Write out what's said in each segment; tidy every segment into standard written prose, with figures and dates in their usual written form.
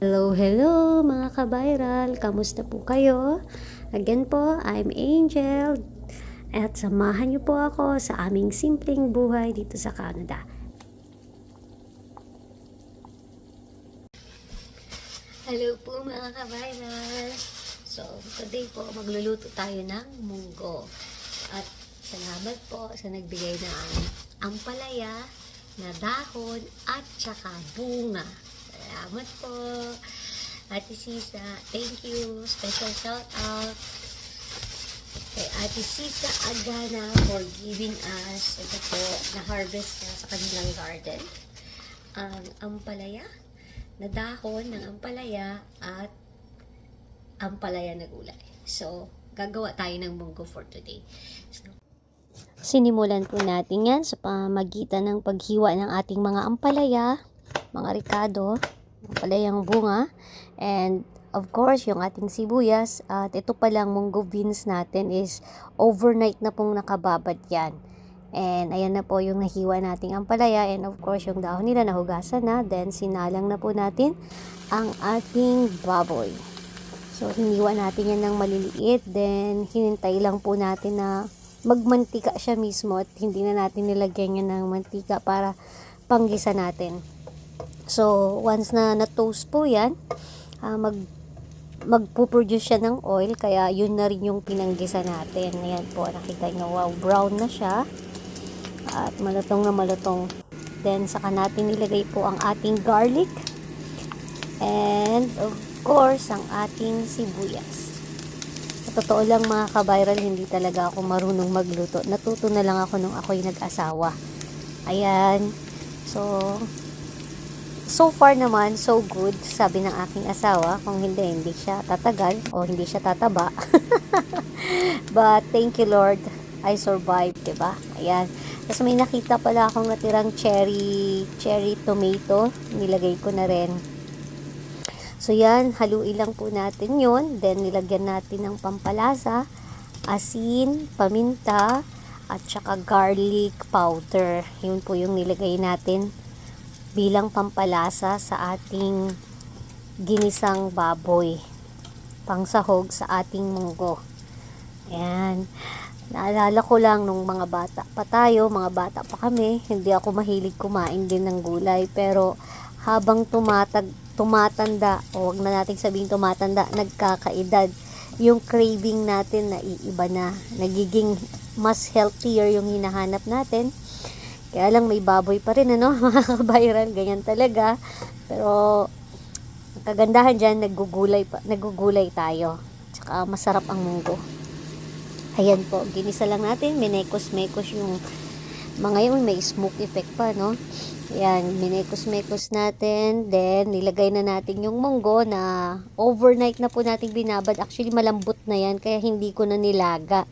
Hello, hello mga ka-viral! Kamusta po kayo? Again po, I'm Angel at samahan niyo po ako sa aming simpleng buhay dito sa Canada. Hello po mga ka-viral! So, today po magluluto tayo ng munggo. At salamat po sa nagbigay ng ampalaya na dahon at saka bunga. Salamat po, Ate Sisa. Thank you. Special shout out kay Ate Sisa Agana for giving us ito po na-harvest na sa kanilang garden. Ang ampalaya na dahon ng ampalaya at ampalaya na gulay. So, gagawa tayo ng munggo for today. Sinimulan po natin yan sa pamagitan ng paghiwa ng ating mga ampalaya, mga ricado, ampalayang bunga, and of course yung ating sibuyas. At ito palang munggo beans natin is overnight na pong nakababad yan. And ayan na po yung nahiwa nating ampalaya, and of course yung dahon nila nahugasan na. Then sinalang na po natin ang ating baboy. So hiniwa natin yan ng maliliit, then hinintay lang po natin na magmantika siya mismo at hindi na natin nilagyan yan ng mantika para panggisa natin. So, once na na-toast po yan, magpuproduce siya ng oil, kaya yun na rin yung pinanggisa natin. Ayan po, nakita nyo, wow, brown na siya. At malutong na malutong. Then, saka natin nilagay po ang ating garlic. And, of course, ang ating sibuyas. Sa totoo lang mga ka-viral, hindi talaga ako marunong magluto. Natuto na lang ako nung ako'y nag-asawa. Ayan. So far naman, so good, sabi ng aking asawa. Kung hindi siya tatagal o hindi siya tataba. But thank you Lord, I survived, diba? Ayan. Tapos may nakita pala akong natirang cherry tomato. Nilagay ko na rin. So yan, haluin lang po natin yun. Then nilagyan natin ng pampalasa, asin, paminta, at saka garlic powder. Yun po yung nilagay natin bilang pampalasa sa ating ginisang baboy, pangsahog sa ating munggo. Ayan. Naalala ko lang nung mga bata pa tayo, mga bata pa kami, hindi ako mahilig kumain din ng gulay. Pero habang tumatanda, o wag na nating sabihin tumatanda, nagkakaedad, yung craving natin na iiba na, nagiging mas healthier yung hinahanap natin. Kaya lang may baboy pa rin, ano, mga ka-viral, ganyan talaga. Pero kagandahan dyan, nagugulay tayo. Tsaka masarap ang munggo. Ayan po, ginisa lang natin, minekos-mekos yung mga yun, may smoke effect pa, no? Ayan, minekos-mekos natin, then nilagay na natin yung munggo na overnight na po natin binabad. Actually, malambot na yan, kaya hindi ko na nilaga.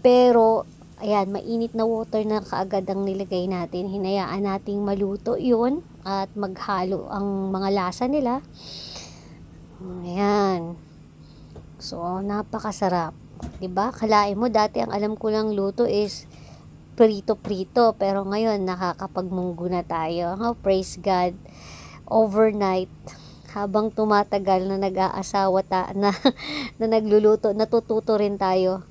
Pero ayan, mainit na water na kaagad ang nilagay natin. Hinayaan nating maluto yun at maghalo ang mga lasa nila. Ayan. So, napakasarap. Diba? Kalain mo, dati ang alam ko lang luto is prito-prito. Pero ngayon, nakakapagmunggo na tayo. Oh, praise God. Overnight, habang tumatagal na nag-aasawa na nagluluto, natututo rin tayo.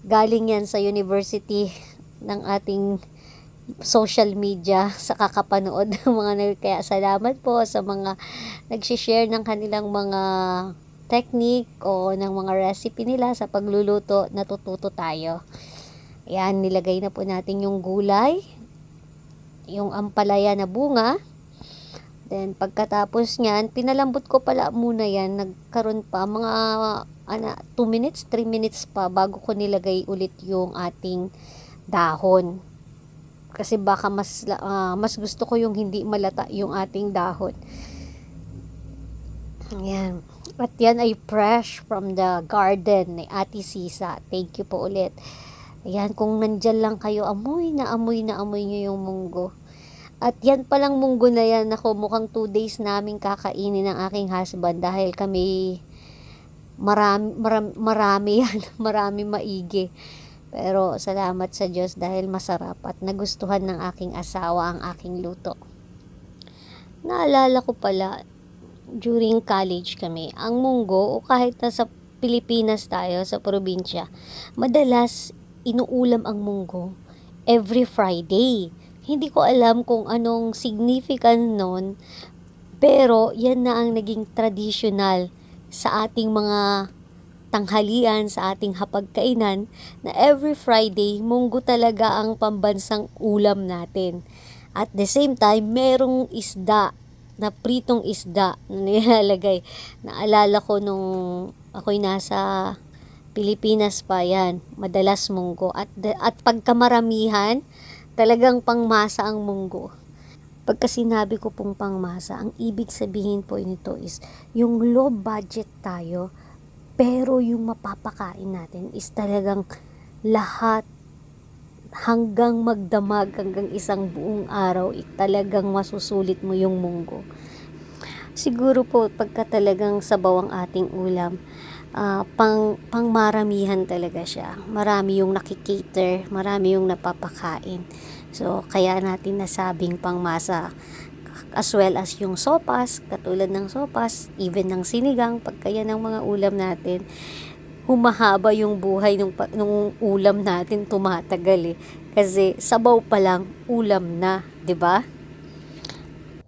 Galing yan sa university ng ating social media sa kakapanood ng mga kaya salamat po sa mga nag-share ng kanilang mga technique o ng mga recipe nila sa pagluluto. Natututo tayo. Ayan, nilagay na po natin yung gulay, yung ampalaya na bunga. Then pagkatapos nyan, pinalambot ko pala muna yan. Nagkaroon pa mga 2 minutes, 3 minutes pa bago ko nilagay ulit yung ating dahon. Kasi baka mas gusto ko yung hindi malata yung ating dahon. Ayan. At yan ay fresh from the garden ni Ate Sisa. Thank you po ulit. Ayan, kung nandyan lang kayo, amoy na amoy nyo yung munggo. At yan palang munggo na yan, ako mukhang 2 days namin kakainin ng aking husband dahil kami marami yan, marami maigi. Pero salamat sa Diyos dahil masarap at nagustuhan ng aking asawa ang aking luto. Naalala ko pala, during college kami, ang munggo o kahit nasa Pilipinas tayo, sa probinsya, madalas inuulam ang munggo every Friday. Hindi ko alam kung anong significance nun, pero yan na ang naging traditional sa ating mga tanghalian, sa ating hapagkainan, na every Friday, munggo talaga ang pambansang ulam natin. At the same time, merong isda, na pritong isda na nilalagay. Naalala ko nung ako'y nasa Pilipinas pa yan, madalas munggo. At pagkamaramihan, talagang pangmasa ang munggo. Pagka sinabi ko pong pangmasa, ang ibig sabihin po nito is, yung low budget tayo, pero yung mapapakain natin is talagang lahat, hanggang magdamag, hanggang isang buong araw, talagang masusulit mo yung munggo. Siguro po, pagka talagang sabaw ang ating ulam, pangmaramihan talaga siya. Marami yung nakikater, marami yung napapakain. So, kaya natin nasabing pangmasa, as well as yung sopas, katulad ng sopas, even ng sinigang, pagkaya ng mga ulam natin, humahaba yung buhay nung ulam natin, tumatagal Kasi sabaw pa lang, ulam na, 'di ba?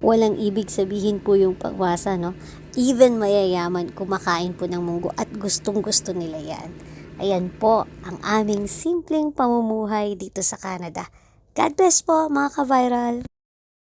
Walang ibig sabihin po yung pagwasa, no? Even mayayaman, kumakain po ng munggo at gustong-gusto nila yan. Ayan po ang aming simpleng pamumuhay dito sa Canada. God bless po mga ka-viral!